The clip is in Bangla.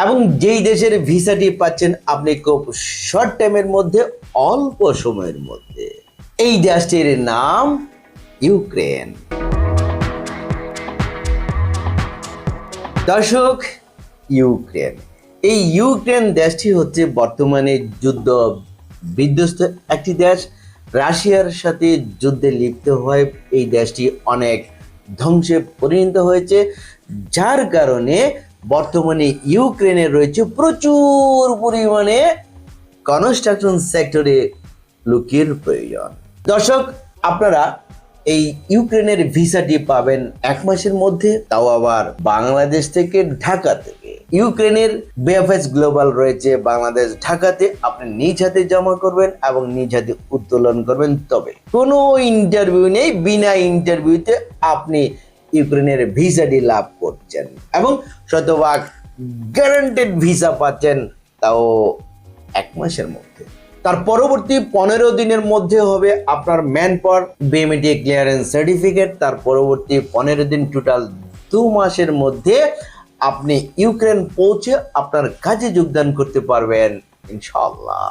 এবং যেই দেশের ভিসাটি পাচ্ছেন আপনি খুব শর্ট টাইমের মধ্যে, অল্প সময়ের মধ্যে। এই দেশটির নাম ইউক্রেন। দর্শক, ইউক্রেন, এই ইউক্রেন দেশটি হচ্ছে বর্তমানে যুদ্ধ বিধ্বস্ত একটি দেশ। রাশিয়ার সাথে যুদ্ধে লিপ্ত হয়ে এই দেশটি অনেক ধ্বংসে পরিণত হয়েছে, যার কারণে বর্তমানে ইউক্রেনে রয়েছে প্রচুর পরিমাণে কনস্ট্রাকশন সেক্টরে লোকের প্রয়োজন। দর্শক, আপনারা এই ইউক্রেনের ভিসাটি পাবেন 1 মাসের মধ্যে, তাও আবার বাংলাদেশ থেকে, ঢাকা থেকে। ইউক্রেনের বিএফএস গ্লোবাল রয়েছে বাংলাদেশ ঢাকাতে। আপনি নিজ হাতে জমা করবেন এবং নিজ হাতে উত্তোলন করবেন। তবে কোনো ইন্টারভিউ নেই, বিনা ইন্টারভিউতে আপনি ইউক্রেনের ভিসাটি লাভ করছেন এবং শতভাগ গ্যারান্টেড ভিসা পাচ্ছেন, তাও 1 মাসের মধ্যে। তার পরবর্তী 15 দিনের মধ্যে হবে আপনার man power BMET clearance certificate. তার পরবর্তী 15 দিন, টোটাল 2 মাসের মধ্যে আপনি ইউক্রেন পৌঁছে আপনার কাজে যোগদান করতে পারবেন ইনশাআল্লাহ।